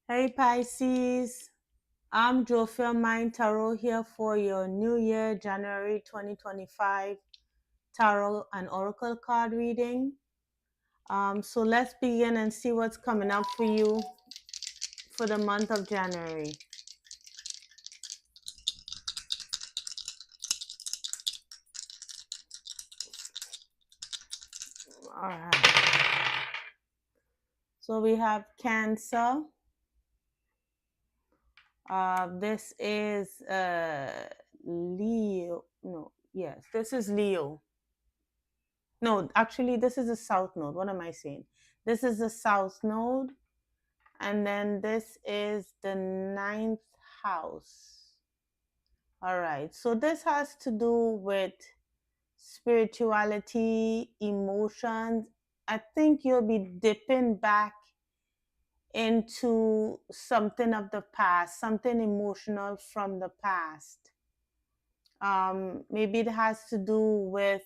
Hey Pisces, I'm Jophia Mind Tarot here for your New Year, January 2025 Tarot and Oracle card reading. So let's begin and see what's coming up for you for the month of January. All right. So we have Cancer. This is Leo. No, yes, this is Leo. No, actually, this is the South Node. What am I saying? This is the South Node. And then this is the ninth house. All right. So this has to do with spirituality, emotions. I think you'll be dipping back into something of the past, something emotional from the past. Maybe it has to do with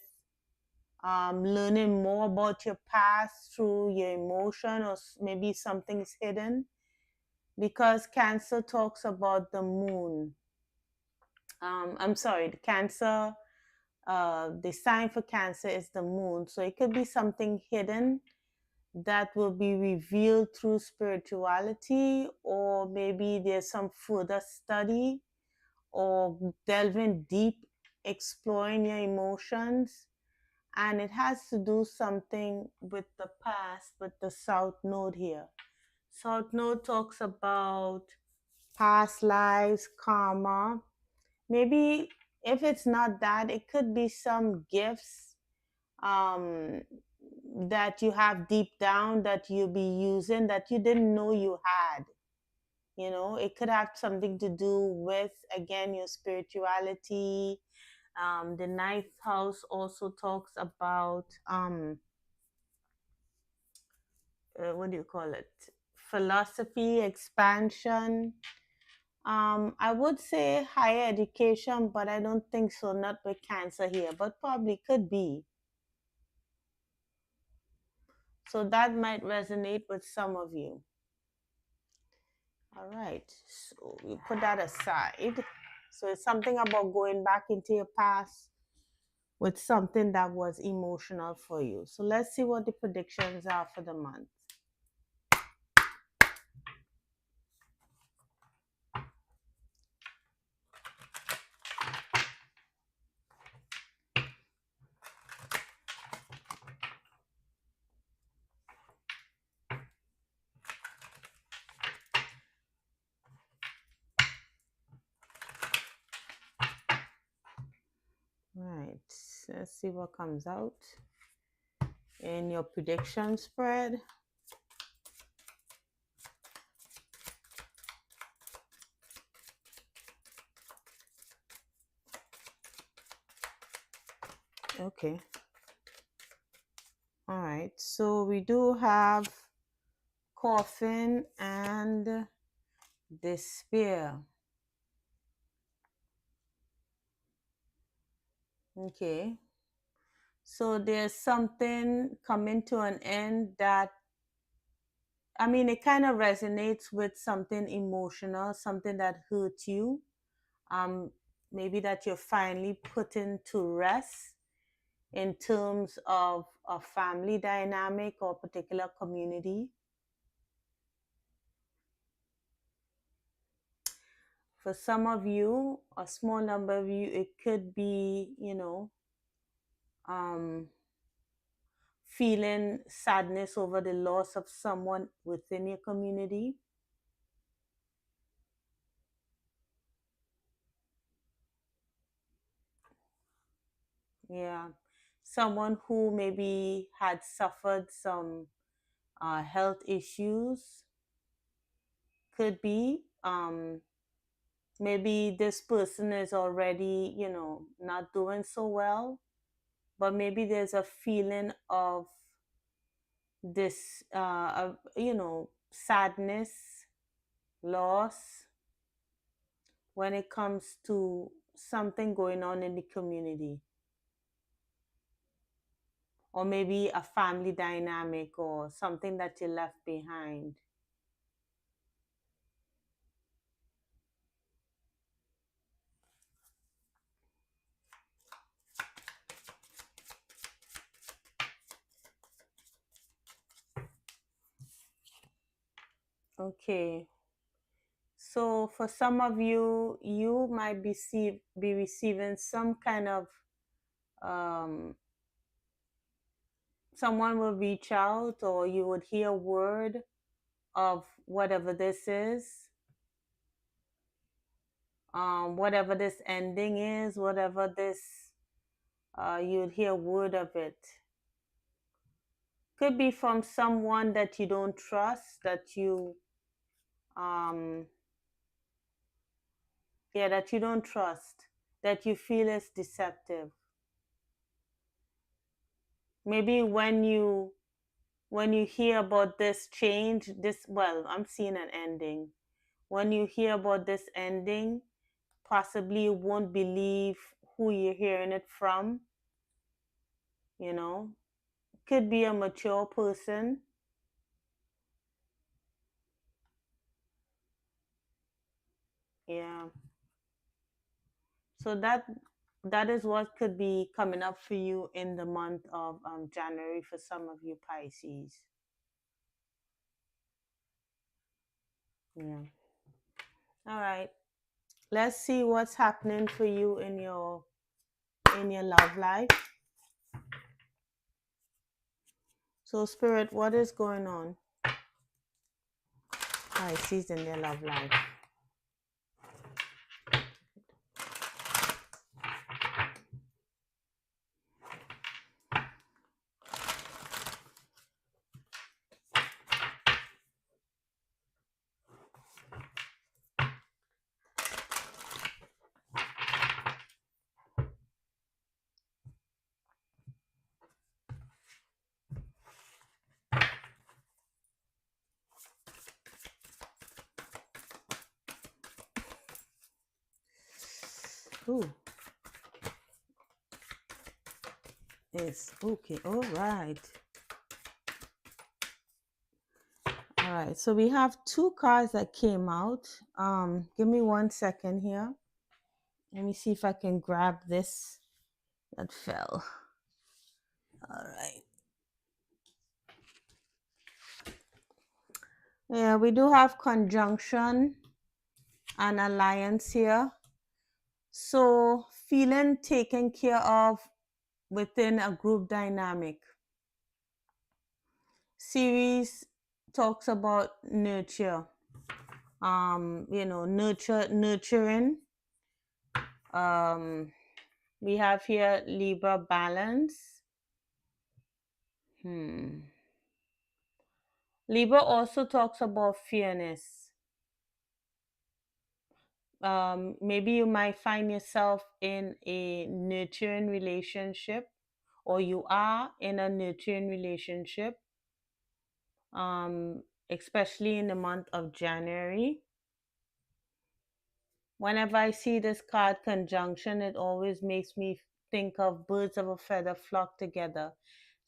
learning more about your past through your emotion, or maybe something's hidden, because Cancer talks about the moon. I'm sorry, the Cancer, the sign for Cancer is the moon. So it could be something hidden that will be revealed through spirituality, or maybe there's some further study or delving deep, exploring your emotions. And it has to do something with the past, with the South Node here. South Node talks about past lives, karma. Maybe if it's not that, it could be some gifts um, that you have deep down that you'll be using that you didn't know you had. You know, it could have something to do with, again, your spirituality. The ninth house also talks about, what do you call it? Philosophy, expansion. I would say higher education, but I don't think so. Not with Cancer here, but probably could be. So that might resonate with some of you. All right. So we put that aside. So it's something about going back into your past with something that was emotional for you. So let's see what the predictions are for the month. All right. Let's see what comes out in your prediction spread. Okay. All right. So we do have coffin and despair. Okay. So there's something coming to an end that, I mean, it kind of resonates with something emotional, something that hurt you. Um, Maybe that you're finally putting to rest in terms of a family dynamic or particular community. For some of you, a small number of you, it could be, um, feeling sadness over the loss of someone within your community. Yeah. Someone who maybe had suffered some health issues could be. Maybe this person is already, not doing so well, but maybe there's a feeling of this, sadness, loss when it comes to something going on in the community, or maybe a family dynamic or something that you left behind. Okay. So for some of you, you might be receiving some kind of um, someone will reach out, or you would hear word of whatever this is, whatever this ending is, whatever this, you'd hear word of it. Could be from someone that you don't trust, that you, um, yeah, that you don't trust, that you feel is deceptive. Maybe when you hear about this change, this, well, I'm seeing an ending. When you hear about this ending, possibly you won't believe who you're hearing it from, you know. Could be a mature person. Yeah. So that is what could be coming up for you in the month of January for some of you Pisces. Yeah. All right. Let's see what's happening for you in your love life. So Spirit, what is going on? Pisces in their love life. Ooh. Yes. Okay. All right. All right. So we have two cards that came out. Give me 1 second here. Let me see if I can grab this that fell. All right. Yeah, we do have conjunction and alliance here. So feeling taken care of within a group dynamic. Series talks about nurture. Nurturing. Um, we have here Libra balance. Libra also talks about fairness. Maybe you might find yourself in a nurturing relationship, or you are in a nurturing relationship, especially in the month of January. Whenever I see this card conjunction, it always makes me think of birds of a feather flock together.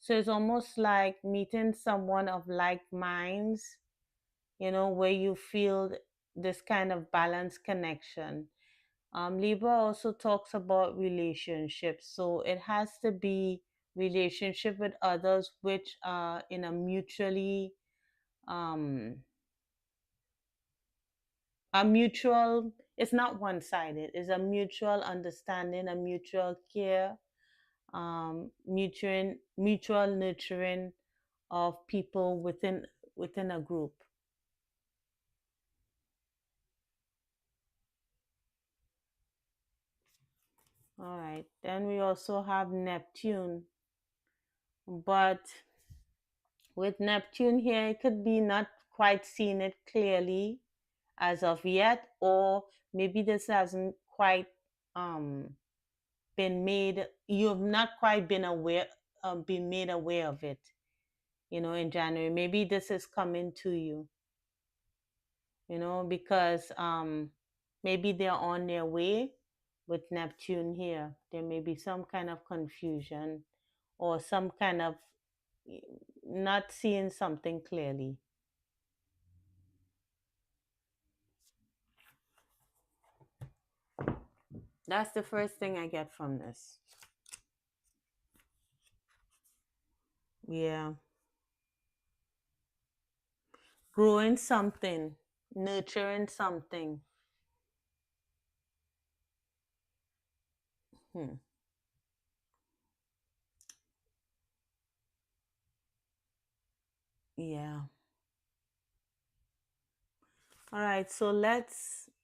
So it's almost like meeting someone of like minds, where you feel this kind of balanced connection. Libra also talks about relationships, so it has to be relationship with others which are in a mutually um, a mutual. It's not one-sided. It's a mutual understanding, a mutual care, mutual nurturing of people within a group. All right. Then we also have Neptune. But with Neptune here, it could be not quite seeing it clearly as of yet, or maybe this hasn't quite um, been made, you have not quite been made aware of it, in January. Maybe this is coming to you, because maybe they're on their way with Neptune here. There may be some kind of confusion or some kind of not seeing something clearly. That's the first thing I get from this. Yeah. growing something, nurturing something. Hmm. Yeah. All right, so let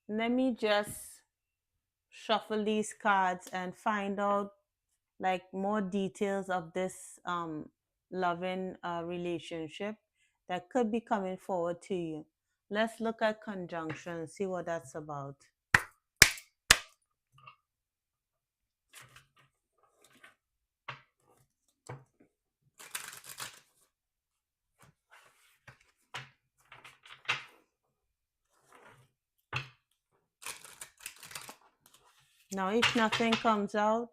me just shuffle these cards and find out like more details of this loving relationship that could be coming forward to you. Let's look at conjunction, see what that's about. Now, if nothing comes out,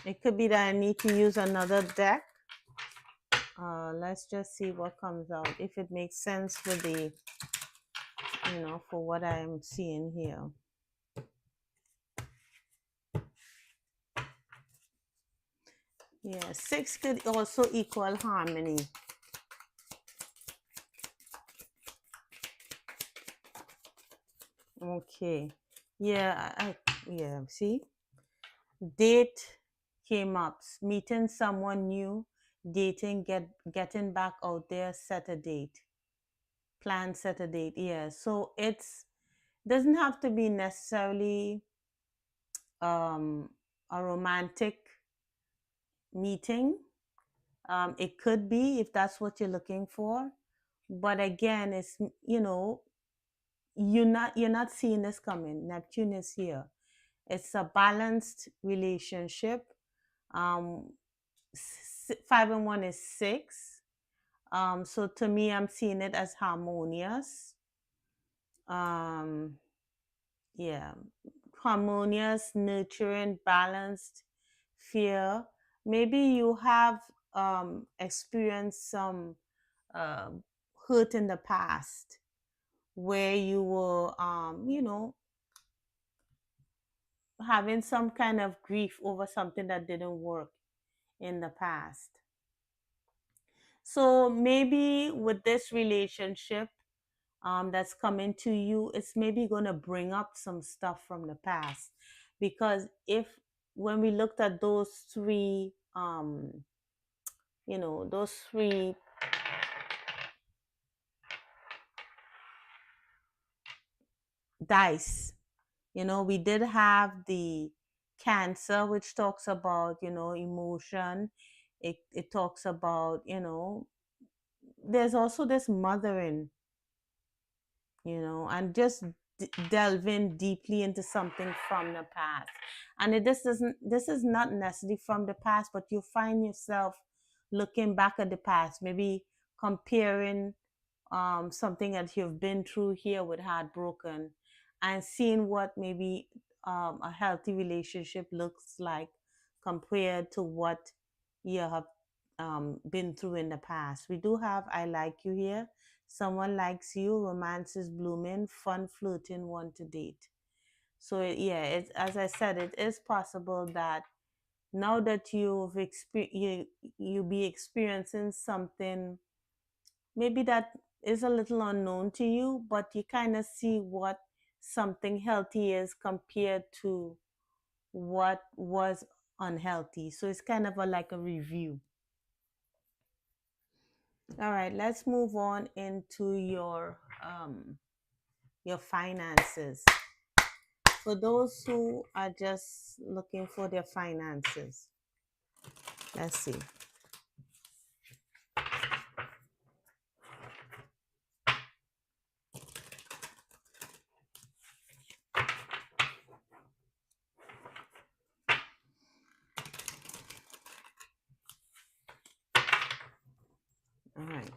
it could be that I need to use another deck. Let's just see what comes out, if it makes sense for the, for what I'm seeing here. Yeah, 6 could also equal harmony. Okay. Yeah, yeah, see? Date came up. Meeting someone new, dating, getting back out there, set a date. Plan, set a date. Yeah. So it's doesn't have to be necessarily um a romantic meeting. It could be if that's what you're looking for. But again, it's you're not seeing this coming. Neptune is here. It's a balanced relationship. 5 and 1 is 6. So to me, I'm seeing it as harmonious. Um, yeah, harmonious, nurturing, balanced, fear. Maybe you have experienced some uh, hurt in the past where you were, having some kind of grief over something that didn't work in the past. So maybe with this relationship that's coming to you, it's maybe going to bring up some stuff from the past. Because if, when we looked at those three, those three dice, we did have the Cancer, which talks about, emotion. It talks about, there's also this mothering, and just delving deeply into something from the past. And this is not necessarily from the past, but you find yourself looking back at the past, maybe comparing something that you've been through here with heartbroken, and seeing what maybe a healthy relationship looks like compared to what you have been through in the past. We do have I like you here. Someone likes you, romance is blooming, fun flirting, want to date. So yeah, it's, as I said, it is possible that now that you be experiencing something maybe that is a little unknown to you, but you kind of see what something healthy is compared to what was unhealthy. So it's kind of like a review. All right, let's move on into your finances. For those who are just looking for their finances, let's see. All right.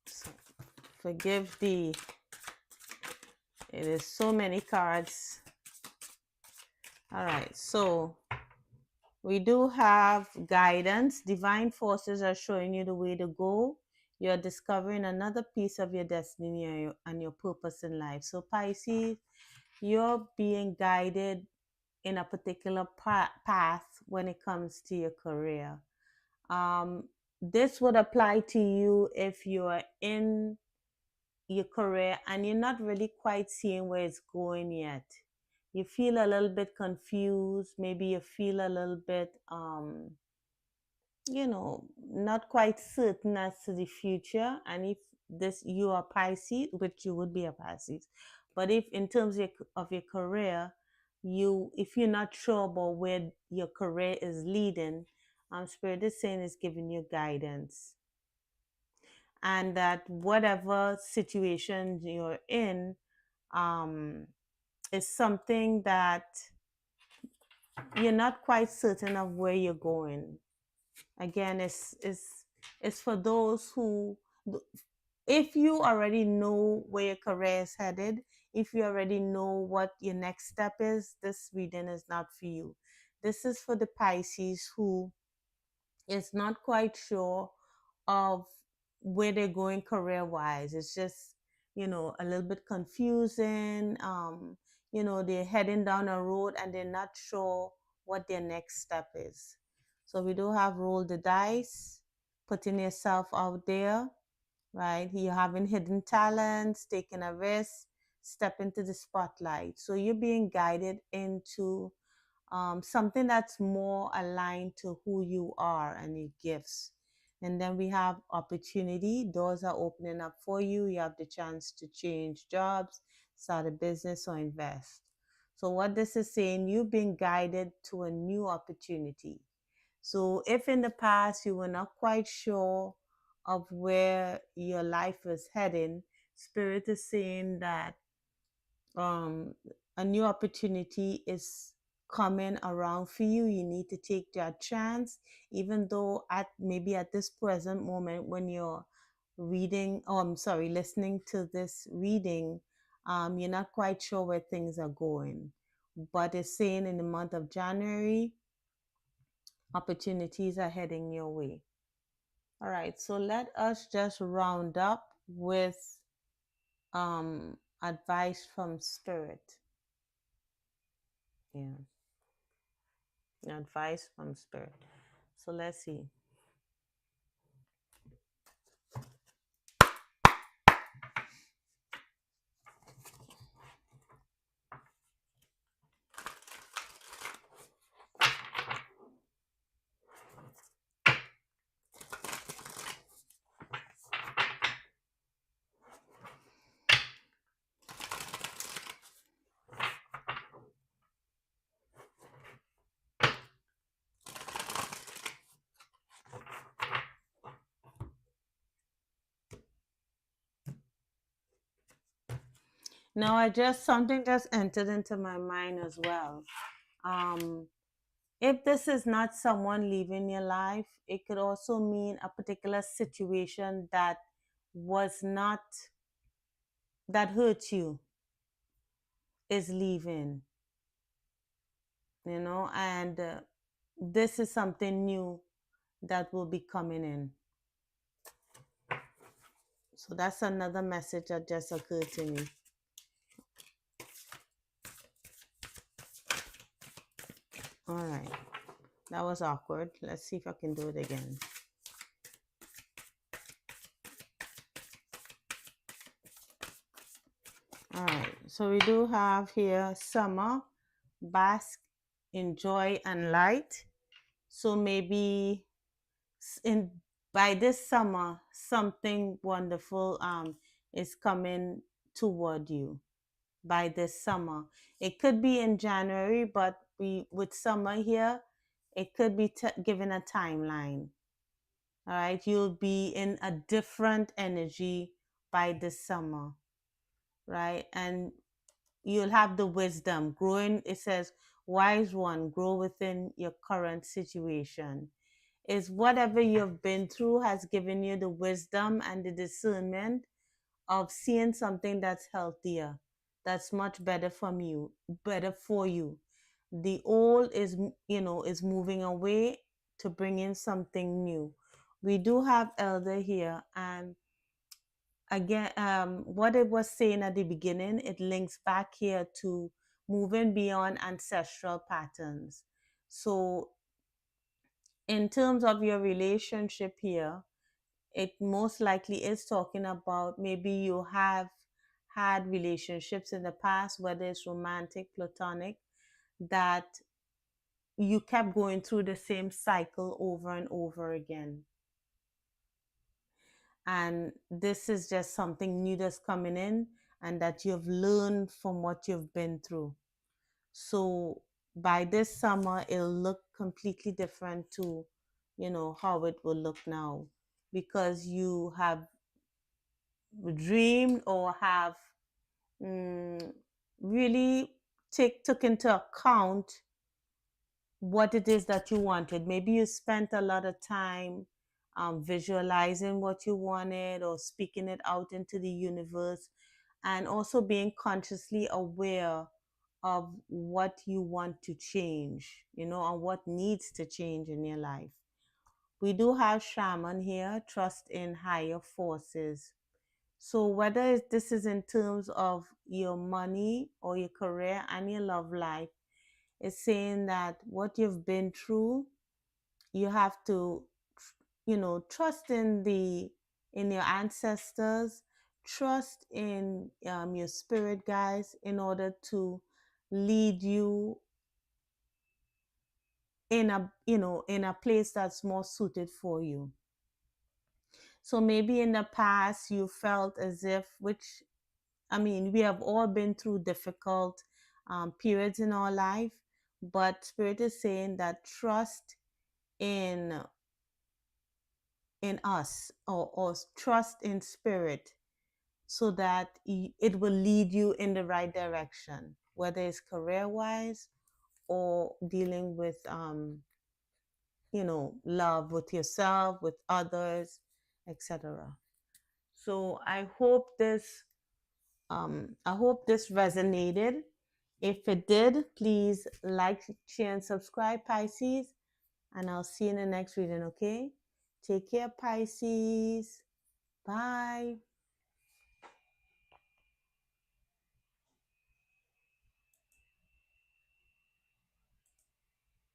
So, forgive the, it is so many cards. All right, so we do have guidance. Divine forces are showing you the way to go. You're discovering another piece of your destiny and your purpose in life. So, Pisces, you're being guided in a particular path when it comes to your career. Um, this would apply to you if you're in your career and you're not really quite seeing where it's going yet. You feel a little bit confused, maybe you feel a little bit not quite certain as to the future. And if this you are Pisces, which you would be a Pisces, but if in terms of your career, if you're not sure about where your career is leading, Spirit is saying is giving you guidance, and that whatever situation you're in, um, is something that you're not quite certain of where you're going. Again, it's for those who, if you already know where your career is headed, if you already know what your next step is, this reading is not for you. This is for the Pisces who is not quite sure of where they're going career wise. It's just, a little bit confusing. They're heading down a road and they're not sure what their next step is. So we do have roll the dice, putting yourself out there, right? You're having hidden talents, taking a risk, step into the spotlight. So you're being guided into something that's more aligned to who you are and your gifts. And then we have opportunity. Doors are opening up for you. You have the chance to change jobs, start a business, or invest. So, what this is saying, you've been guided to a new opportunity. So, if in the past you were not quite sure of where your life was heading, Spirit is saying that um, a new opportunity is coming around for you. You need to take that chance, even though at this present moment when you're listening to this reading, you're not quite sure where things are going. But it's saying in the month of January, opportunities are heading your way. All right, so let us just round up with advice from Spirit. Yeah. Advice from Spirit. So let's see. Now, something just entered into my mind as well. Um, if this is not someone leaving your life, it could also mean a particular situation that was not, that hurt you, is leaving, and this is something new that will be coming in. So that's another message that just occurred to me. All right. That was awkward. Let's see if I can do it again. All right. So we do have here summer, bask in joy and light. So maybe in by this summer, something wonderful is coming toward you. By this summer, it could be in January, but we with summer here, it could be given a timeline. All right, you'll be in a different energy by this summer, right? And you'll have the wisdom growing. It says, wise one, grow within your current situation. Is whatever you've been through has given you the wisdom and the discernment of seeing something that's healthier, that's much better better for you. The old is moving away to bring in something new. We do have elder here, and again, what it was saying at the beginning, it links back here to moving beyond ancestral patterns. So in terms of your relationship here, it most likely is talking about maybe you have had relationships in the past, whether it's romantic, platonic, that you kept going through the same cycle over and over again. And this is just something new that's coming in, and that you've learned from what you've been through. So by this summer, it'll look completely different to, how it will look now, because you have dreamed or have mm, really took into account what it is that you wanted. Maybe you spent a lot of time visualizing what you wanted or speaking it out into the universe, and also being consciously aware of what you want to change, and what needs to change in your life. We do have shaman here, trust in higher forces. So whether this is in terms of your money or your career and your love life, it's saying that what you've been through, you have to, trust in your ancestors, trust in your spirit guides in order to lead you in a place that's more suited for you. So maybe in the past you felt as if, which, I mean, we have all been through difficult periods in our life, but Spirit is saying that trust in us, or trust in Spirit, so that it will lead you in the right direction, whether it's career wise or dealing with love with yourself, with others, etc. So I hope this resonated. If it did, please like, share, and subscribe, Pisces. And I'll see you in the next reading, okay? Take care, Pisces. Bye.